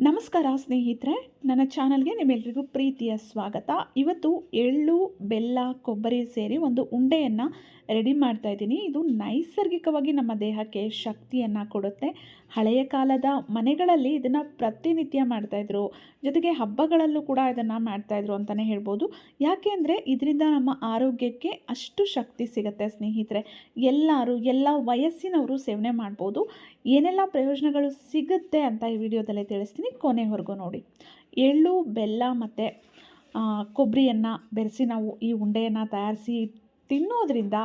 ನಮಸ್ಕಾರ ಸ್ನೇಹಿತರೆ, ನನ್ನ ಚಾನಲ್ಗೆ ನಿಮ್ಮೆಲ್ಲರಿಗೂ ಪ್ರೀತಿಯ ಸ್ವಾಗತ. ಇವತ್ತು ಎಳ್ಳು, ಬೆಲ್ಲ, ಕೊಬ್ಬರಿ ಸೇರಿ ಒಂದು ಉಂಡೆಯನ್ನು ರೆಡಿ ಮಾಡ್ತಾ ಇದ್ದೀನಿ. ಇದು ನೈಸರ್ಗಿಕವಾಗಿ ನಮ್ಮ ದೇಹಕ್ಕೆ ಶಕ್ತಿಯನ್ನು ಕೊಡುತ್ತೆ. ಹಳೆಯ ಕಾಲದ ಮನೆಗಳಲ್ಲಿ ಇದನ್ನು ಪ್ರತಿನಿತ್ಯ ಮಾಡ್ತಾಯಿದ್ರು, ಜೊತೆಗೆ ಹಬ್ಬಗಳಲ್ಲೂ ಕೂಡ ಇದನ್ನು ಮಾಡ್ತಾಯಿದ್ರು ಅಂತಲೇ ಹೇಳ್ಬೋದು. ಯಾಕೆ ಅಂದರೆ ಇದರಿಂದ ನಮ್ಮ ಆರೋಗ್ಯಕ್ಕೆ ಅಷ್ಟು ಶಕ್ತಿ ಸಿಗುತ್ತೆ ಸ್ನೇಹಿತರೆ. ಎಲ್ಲ ವಯಸ್ಸಿನವರು ಸೇವನೆ ಮಾಡ್ಬೋದು. ಏನೆಲ್ಲ ಪ್ರಯೋಜನಗಳು ಸಿಗುತ್ತೆ ಅಂತ ಈ ವಿಡಿಯೋದಲ್ಲೇ ತಿಳಿಸ್ತೀನಿ, ಕೊನೆವರೆಗೂ ನೋಡಿ. ಎಳ್ಳು, ಬೆಲ್ಲ ಮತ್ತು ಕೊಬ್ಬರಿಯನ್ನು ಬೆರೆಸಿ ನಾವು ಈ ಉಂಡೆಯನ್ನು ತಯಾರಿಸಿ ತಿನ್ನೋದ್ರಿಂದ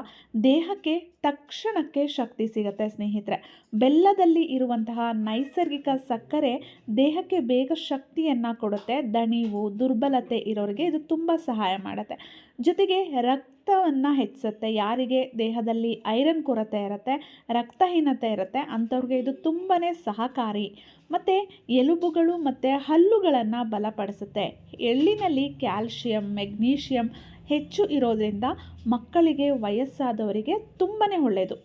ದೇಹಕ್ಕೆ ತಕ್ಷಣಕ್ಕೆ ಶಕ್ತಿ ಸಿಗುತ್ತೆ ಸ್ನೇಹಿತರೆ. ಬೆಲ್ಲದಲ್ಲಿ ಇರುವಂತಹ ನೈಸರ್ಗಿಕ ಸಕ್ಕರೆ ದೇಹಕ್ಕೆ ಬೇಗ ಶಕ್ತಿಯನ್ನು ಕೊಡುತ್ತೆ. ದಣಿವು, ದುರ್ಬಲತೆ ಇರೋರಿಗೆ ಇದು ತುಂಬ ಸಹಾಯ ಮಾಡುತ್ತೆ. ಜೊತೆಗೆ ರಕ್ತವನ್ನು ಹೆಚ್ಚಿಸುತ್ತೆ. ಯಾರಿಗೆ ದೇಹದಲ್ಲಿ ಐರನ್ ಕೊರತೆ ಇರುತ್ತೆ, ರಕ್ತಹೀನತೆ ಇರುತ್ತೆ, ಅಂಥವ್ರಿಗೆ ಇದು ತುಂಬಾ ಸಹಕಾರಿ. ಮತ್ತು ಎಲುಬುಗಳು ಮತ್ತು ಹಲ್ಲುಗಳನ್ನು ಬಲಪಡಿಸುತ್ತೆ. ಎಳ್ಳಿನಲ್ಲಿ ಕ್ಯಾಲ್ಶಿಯಂ, ಮೆಗ್ನೀಷಿಯಂ ಹೆಚ್ಚು ಇರೋದರಿಂದ ಮಕ್ಕಳಿಗೆ, ವಯಸ್ಸಾದವರಿಗೆ ತುಂಬಾ ಒಳ್ಳೆಯದು.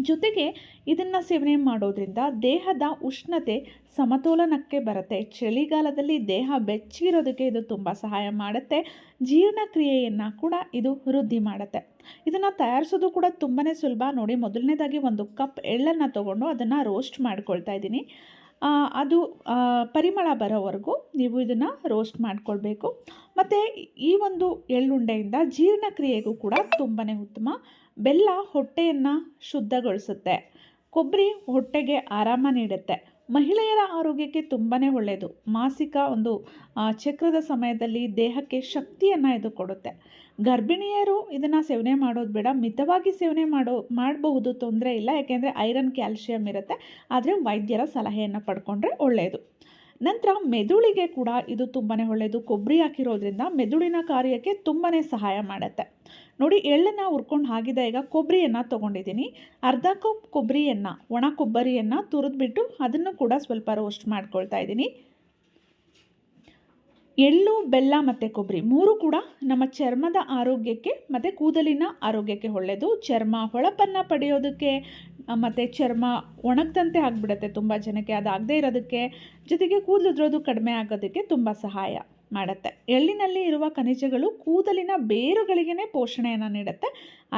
ಜೊತೆಗೆ ಇದನ್ನು ಸೇವನೆ ಮಾಡೋದ್ರಿಂದ ದೇಹದ ಉಷ್ಣತೆ ಸಮತೋಲನಕ್ಕೆ ಬರುತ್ತೆ. ಚಳಿಗಾಲದಲ್ಲಿ ದೇಹ ಬೆಚ್ಚಗಿರೋದಕ್ಕೆ ಇದು ತುಂಬ ಸಹಾಯ ಮಾಡುತ್ತೆ. ಜೀರ್ಣಕ್ರಿಯೆಯನ್ನು ಕೂಡ ಇದು ವೃದ್ಧಿ ಮಾಡುತ್ತೆ. ಇದನ್ನು ತಯಾರಿಸೋದು ಕೂಡ ತುಂಬಾ ಸುಲಭ. ನೋಡಿ, ಮೊದಲನೇದಾಗಿ 1 ಕಪ್ ಎಳ್ಳನ್ನು ತೊಗೊಂಡು ಅದನ್ನು ರೋಸ್ಟ್ ಮಾಡ್ಕೊಳ್ತಾ ಇದ್ದೀನಿ. ಅದು ಪರಿಮಳ ಬರೋವರೆಗೂ ನೀವು ಇದನ್ನು ರೋಸ್ಟ್ ಮಾಡ್ಕೊಳ್ಬೇಕು. ಮತ್ತು ಈ ಒಂದು ಎಳ್ಳುಂಡೆಯಿಂದ ಜೀರ್ಣಕ್ರಿಯೆಗೂ ಕೂಡ ತುಂಬಾ ಉತ್ತಮ. ಬೆಲ್ಲ ಹೊಟ್ಟೆಯನ್ನು ಶುದ್ಧಗೊಳಿಸುತ್ತೆ. ಕೊಬ್ಬರಿ ಹೊಟ್ಟೆಗೆ ಆರಾಮ ನೀಡುತ್ತೆ. ಮಹಿಳೆಯರ ಆರೋಗ್ಯಕ್ಕೆ ತುಂಬಾ ಒಳ್ಳೆಯದು. ಮಾಸಿಕ ಒಂದು ಚಕ್ರದ ಸಮಯದಲ್ಲಿ ದೇಹಕ್ಕೆ ಶಕ್ತಿಯನ್ನು ಇದು ಕೊಡುತ್ತೆ. ಗರ್ಭಿಣಿಯರು ಇದನ್ನು ಸೇವನೆ ಮಾಡೋದು ಬೇಡ, ಮಿತವಾಗಿ ಸೇವನೆ ಮಾಡಬಹುದು, ತೊಂದರೆ ಇಲ್ಲ. ಯಾಕೆಂದರೆ ಐರನ್, ಕ್ಯಾಲ್ಶಿಯಂ ಇರುತ್ತೆ. ಆದರೆ ವೈದ್ಯರ ಸಲಹೆಯನ್ನು ಪಡ್ಕೊಂಡ್ರೆ ಒಳ್ಳೆಯದು. ನಂತರ ಮೆದುಳಿಗೆ ಕೂಡ ಇದು ತುಂಬಾ ಒಳ್ಳೆಯದು. ಕೊಬ್ಬರಿ ಹಾಕಿರೋದ್ರಿಂದ ಮೆದುಳಿನ ಕಾರ್ಯಕ್ಕೆ ತುಂಬಾ ಸಹಾಯ ಮಾಡುತ್ತೆ. ನೋಡಿ, ಎಳ್ಳನ್ನು ಹುರ್ಕೊಂಡು ಆಗಿದೆ. ಈಗ ಕೊಬ್ಬರಿಯನ್ನು ತೊಗೊಂಡಿದ್ದೀನಿ. ಅರ್ಧ ಕಪ್ ಕೊಬ್ಬರಿಯನ್ನು, ಒಣ ಕೊಬ್ಬರಿಯನ್ನು ತುರಿದ್ಬಿಟ್ಟು ಅದನ್ನು ಕೂಡ ಸ್ವಲ್ಪ ರೋಸ್ಟ್ ಮಾಡ್ಕೊಳ್ತಾ ಇದ್ದೀನಿ. ಎಳ್ಳು, ಬೆಲ್ಲ ಮತ್ತು ಕೊಬ್ಬರಿ 3 ಕೂಡ ನಮ್ಮ ಚರ್ಮದ ಆರೋಗ್ಯಕ್ಕೆ ಮತ್ತು ಕೂದಲಿನ ಆರೋಗ್ಯಕ್ಕೆ ಒಳ್ಳೆಯದು. ಚರ್ಮ ಹೊಳಪನ್ನು ಪಡೆಯೋದಕ್ಕೆ ಮತ್ತು ಚರ್ಮ ಒಣಗದಂತೆ ಆಗಿಬಿಡುತ್ತೆ ತುಂಬ ಜನಕ್ಕೆ, ಅದಾಗದೇ ಇರೋದಕ್ಕೆ, ಜೊತೆಗೆ ಕೂದಲು ಉದುರೋದು ಕಡಿಮೆ ಆಗೋದಕ್ಕೆ ತುಂಬ ಸಹಾಯ ಮಾಡುತ್ತೆ. ಎಳ್ಳಿನಲ್ಲಿ ಇರುವ ಖನಿಜಗಳು ಕೂದಲಿನ ಬೇರುಗಳಿಗೇ ಪೋಷಣೆಯನ್ನು ನೀಡುತ್ತೆ.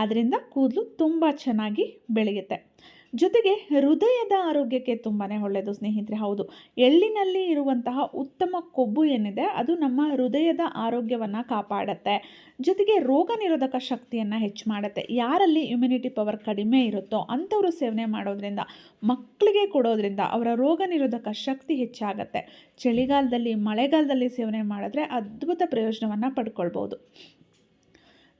ಆದ್ದರಿಂದ ಕೂದಲು ತುಂಬ ಚೆನ್ನಾಗಿ ಬೆಳೆಯುತ್ತೆ. ಜೊತೆಗೆ ಹೃದಯದ ಆರೋಗ್ಯಕ್ಕೆ ತುಂಬಾ ಒಳ್ಳೆಯದು ಸ್ನೇಹಿತರೆ. ಹೌದು, ಎಳ್ಳಿನಲ್ಲಿ ಇರುವಂತಹ ಉತ್ತಮ ಕೊಬ್ಬು ಏನಿದೆ ಅದು ನಮ್ಮ ಹೃದಯದ ಆರೋಗ್ಯವನ್ನು ಕಾಪಾಡುತ್ತೆ. ಜೊತೆಗೆ ರೋಗ ನಿರೋಧಕ ಶಕ್ತಿಯನ್ನು ಹೆಚ್ಚು ಮಾಡುತ್ತೆ. ಯಾರಲ್ಲಿ ಇಮ್ಯುನಿಟಿ ಪವರ್ ಕಡಿಮೆ ಇರುತ್ತೋ ಅಂಥವರು ಸೇವನೆ ಮಾಡೋದ್ರಿಂದ, ಮಕ್ಕಳಿಗೆ ಕೊಡೋದ್ರಿಂದ ಅವರ ರೋಗ ನಿರೋಧಕ ಶಕ್ತಿ ಹೆಚ್ಚಾಗುತ್ತೆ. ಚಳಿಗಾಲದಲ್ಲಿ, ಮಳೆಗಾಲದಲ್ಲಿ ಸೇವನೆ ಮಾಡಿದ್ರೆ ಅದ್ಭುತ ಪ್ರಯೋಜನವನ್ನು ಪಡ್ಕೊಳ್ಬೋದು.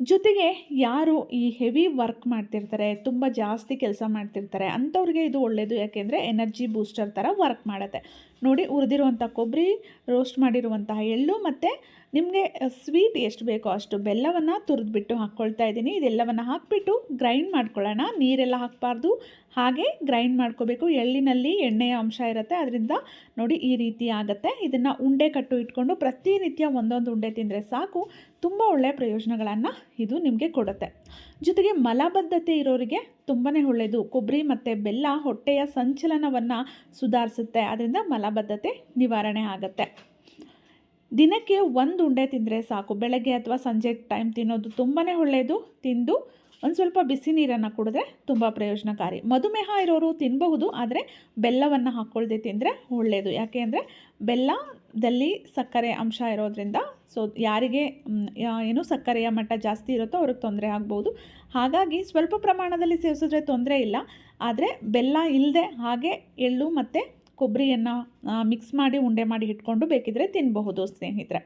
ಜೊತೆಗೆ ಯಾರು ಈ ಹೆವಿ ವರ್ಕ್ ಮಾಡ್ತಿರ್ತಾರೆ, ತುಂಬ ಜಾಸ್ತಿ ಕೆಲಸ ಮಾಡ್ತಿರ್ತಾರೆ, ಅಂಥವ್ರಿಗೆ ಇದು ಒಳ್ಳೆಯದು. ಯಾಕೆಂದರೆ ಎನರ್ಜಿ ಬೂಸ್ಟರ್ ಥರ ವರ್ಕ್ ಮಾಡುತ್ತೆ. ನೋಡಿ, ಹುರಿದಿರುವಂಥ ಕೊಬ್ಬರಿ, ರೋಸ್ಟ್ ಮಾಡಿರುವಂತಹ ಎಳ್ಳು ಮತ್ತು ನಿಮಗೆ ಸ್ವೀಟ್ ಎಷ್ಟು ಬೇಕೋ ಅಷ್ಟು ಬೆಲ್ಲವನ್ನು ತುರಿದ್ಬಿಟ್ಟು ಹಾಕ್ಕೊಳ್ತಾ ಇದ್ದೀನಿ. ಇದೆಲ್ಲವನ್ನು ಹಾಕಿಬಿಟ್ಟು ಗ್ರೈಂಡ್ ಮಾಡ್ಕೊಳ್ಳೋಣ. ನೀರೆಲ್ಲ ಹಾಕಬಾರ್ದು, ಹಾಗೆ ಗ್ರೈಂಡ್ ಮಾಡ್ಕೋಬೇಕು. ಎಳ್ಳಿನಲ್ಲಿ ಎಣ್ಣೆಯ ಅಂಶ ಇರುತ್ತೆ, ಅದರಿಂದ ನೋಡಿ ಈ ರೀತಿ ಆಗುತ್ತೆ. ಇದನ್ನು ಉಂಡೆ ಕಟ್ಟು ಇಟ್ಕೊಂಡು ಪ್ರತಿನಿತ್ಯ ಒಂದೊಂದು ಉಂಡೆ ತಿಂದರೆ ಸಾಕು. ತುಂಬ ಒಳ್ಳೆಯ ಪ್ರಯೋಜನಗಳನ್ನು ಇದು ನಿಮಗೆ ಕೊಡುತ್ತೆ. ಜೊತೆಗೆ ಮಲಬದ್ಧತೆ ಇರೋರಿಗೆ ತುಂಬಾ ಒಳ್ಳೆಯದು. ಕೊಬ್ಬರಿ ಮತ್ತು ಬೆಲ್ಲ ಹೊಟ್ಟೆಯ ಸಂಚಲನವನ್ನು ಸುಧಾರಿಸುತ್ತೆ. ಅದರಿಂದ ಮಲಬದ್ಧತೆ ನಿವಾರಣೆ ಆಗುತ್ತೆ. ದಿನಕ್ಕೆ 1 ಉಂಡೆ ತಿಂದರೆ ಸಾಕು. ಬೆಳಗ್ಗೆ ಅಥವಾ ಸಂಜೆ ಟೈಮ್ ತಿನ್ನೋದು ತುಂಬಾ ಒಳ್ಳೆಯದು. ತಿಂದು ಒಂದು ಸ್ವಲ್ಪ ಬಿಸಿ ನೀರನ್ನು ಕುಡಿದ್ರೆ ತುಂಬ ಪ್ರಯೋಜನಕಾರಿ. ಮಧುಮೇಹ ಇರೋರು ತಿನ್ನಬಹುದು, ಆದರೆ ಬೆಲ್ಲವನ್ನು ಹಾಕ್ಕೊಳ್ದೆ ತಿಂದರೆ ಒಳ್ಳೆಯದು. ಯಾಕೆ ಅಂದರೆ ಬೆಲ್ಲದಲ್ಲಿ ಸಕ್ಕರೆ ಅಂಶ ಇರೋದ್ರಿಂದ, ಸೊ ಯಾರಿಗೆ ಏನು ಸಕ್ಕರೆಯ ಮಟ್ಟ ಜಾಸ್ತಿ ಇರುತ್ತೋ ಅವ್ರಿಗೆ ತೊಂದರೆ ಆಗ್ಬೋದು. ಹಾಗಾಗಿ ಸ್ವಲ್ಪ ಪ್ರಮಾಣದಲ್ಲಿ ಸೇವಿಸಿದ್ರೆ ತೊಂದರೆ ಇಲ್ಲ. ಆದರೆ ಬೆಲ್ಲ ಇಲ್ಲದೆ ಹಾಗೆ ಎಳ್ಳು ಮತ್ತು ಕೊಬ್ಬರಿಯನ್ನು ಮಿಕ್ಸ್ ಮಾಡಿ ಉಂಡೆ ಮಾಡಿ ಇಟ್ಕೊಂಡು ಬೇಕಿದ್ರೆ ತಿನ್ನಬಹುದು ಸ್ನೇಹಿತರೆ.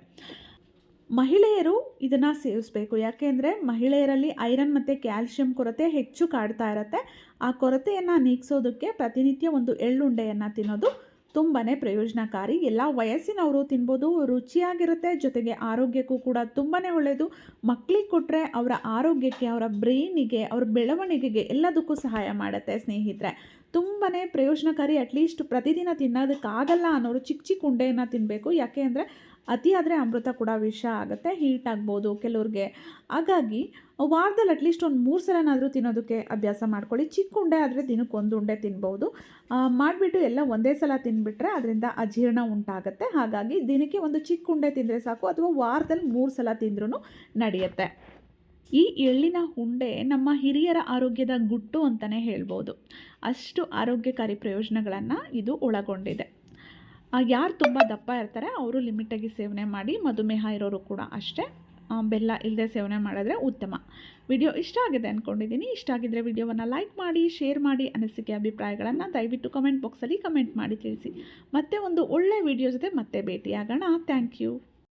ಮಹಿಳೆಯರು ಇದನ್ನು ಸೇವಿಸಬೇಕು. ಯಾಕೆಂದರೆ ಮಹಿಳೆಯರಲ್ಲಿ ಐರನ್ ಮತ್ತು ಕ್ಯಾಲ್ಶಿಯಂ ಕೊರತೆ ಹೆಚ್ಚು ಕಾಡ್ತಾ ಇರುತ್ತೆ. ಆ ಕೊರತೆಯನ್ನು ನೀಗಿಸೋದಕ್ಕೆ ಪ್ರತಿನಿತ್ಯ ಒಂದು ಎಳ್ಳುಂಡೆಯನ್ನು ತಿನ್ನೋದು ತುಂಬಾ ಪ್ರಯೋಜನಕಾರಿ. ಎಲ್ಲ ವಯಸ್ಸಿನವರು ತಿನ್ಬೋದು, ರುಚಿಯಾಗಿರುತ್ತೆ. ಜೊತೆಗೆ ಆರೋಗ್ಯಕ್ಕೂ ಕೂಡ ತುಂಬಾ ಒಳ್ಳೆಯದು. ಮಕ್ಕಳಿಗೆ ಕೊಟ್ಟರೆ ಅವರ ಆರೋಗ್ಯಕ್ಕೆ, ಅವರ ಬ್ರೈನಿಗೆ, ಅವರ ಬೆಳವಣಿಗೆಗೆ ಎಲ್ಲದಕ್ಕೂ ಸಹಾಯ ಮಾಡುತ್ತೆ ಸ್ನೇಹಿತರೆ. ತುಂಬಾ ಪ್ರಯೋಜನಕಾರಿ. ಅಟ್ಲೀಸ್ಟ್ ಪ್ರತಿದಿನ ತಿನ್ನೋದಕ್ಕಾಗಲ್ಲ ಅನ್ನೋರು ಚಿಕ್ಕ ಚಿಕ್ಕ ಉಂಡೆಯನ್ನು ತಿನ್ನಬೇಕು. ಯಾಕೆ ಅಂದರೆ ಅತಿಯಾದರೆ ಅಮೃತ ಕೂಡ ವಿಷ ಆಗುತ್ತೆ, ಹೀಟ್ ಆಗ್ಬೋದು ಕೆಲವ್ರಿಗೆ. ಹಾಗಾಗಿ ವಾರದಲ್ಲಿ ಅಟ್ಲೀಸ್ಟ್ ಒಂದು 3 ಸಲನಾದರೂ ತಿನ್ನೋದಕ್ಕೆ ಅಭ್ಯಾಸ ಮಾಡ್ಕೊಳ್ಳಿ. ಚಿಕ್ಕ ಉಂಡೆ ಆದರೆ ದಿನಕ್ಕೆ 1 ಉಂಡೆ ತಿನ್ಬೋದು. ಮಾಡಿಬಿಟ್ಟು ಎಲ್ಲ ಒಂದೇ ಸಲ ತಿಂದುಬಿಟ್ರೆ ಅದರಿಂದ ಅಜೀರ್ಣ ಉಂಟಾಗುತ್ತೆ. ಹಾಗಾಗಿ ದಿನಕ್ಕೆ ಒಂದು ಚಿಕ್ಕ ಉಂಡೆ ತಿಂದರೆ ಸಾಕು, ಅಥವಾ ವಾರದಲ್ಲಿ 3 ಸಲ ತಿಂದ್ರೂ ನಡೆಯುತ್ತೆ. ಈ ಎಳ್ಳಿನ ಉಂಡೆ ನಮ್ಮ ಹಿರಿಯರ ಆರೋಗ್ಯದ ಗುಟ್ಟು ಅಂತಲೇ ಹೇಳ್ಬೋದು. ಅಷ್ಟು ಆರೋಗ್ಯಕಾರಿ ಪ್ರಯೋಜನಗಳನ್ನು ಇದು ಒಳಗೊಂಡಿದೆ. ಯಾರು ತುಂಬ ದಪ್ಪ ಇರ್ತಾರೆ ಅವರು ಲಿಮಿಟಾಗಿ ಸೇವನೆ ಮಾಡಿ, ಮಧುಮೇಹ ಇರೋರು ಕೂಡ ಅಷ್ಟೇ. ಬೆಲ್ಲ ಇಲ್ಲದೆ ಸೇವನೆ ಮಾಡಿದ್ರೆ ಉತ್ತಮ. ವಿಡಿಯೋ ಇಷ್ಟ ಆಗಿದೆ ಅಂದ್ಕೊಂಡಿದ್ದೀನಿ. ಇಷ್ಟ ಆಗಿದ್ದರೆ ವಿಡಿಯೋವನ್ನು ಲೈಕ್ ಮಾಡಿ, ಶೇರ್ ಮಾಡಿ, ಅನಿಸಿಕೆ ಅಭಿಪ್ರಾಯಗಳನ್ನು ದಯವಿಟ್ಟು ಕಮೆಂಟ್ ಬಾಕ್ಸಲ್ಲಿ ಕಮೆಂಟ್ ಮಾಡಿ ತಿಳಿಸಿ. ಮತ್ತೆ ಒಂದು ಒಳ್ಳೆಯ ವಿಡಿಯೋ ಜೊತೆ ಮತ್ತೆ ಭೇಟಿಯಾಗೋಣ. Thank you.